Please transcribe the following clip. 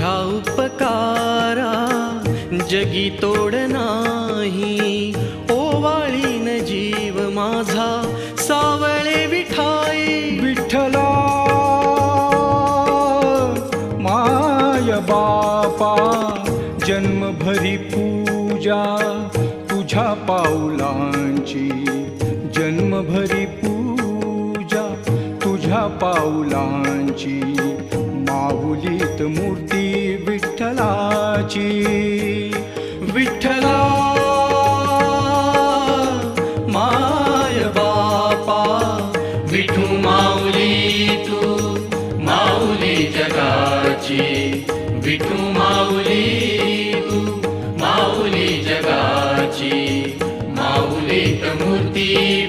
तुझा उपकारा जगी तोड नाही, ओवाळीन जीव माझा सावळे विठाई. विठ्ठला माय बापा जन्मभरी पूजा तुझ्या पाऊलांची, जन्मभरी पूजा तुझ्या पाऊलांची. माहुलीत मूर्ती विठ्ठलाची. विठ्ठला माय बापा विठू माऊली तू माऊली जगाची. विठू माऊली तू माऊली जगाची. माऊलीत मूर्ती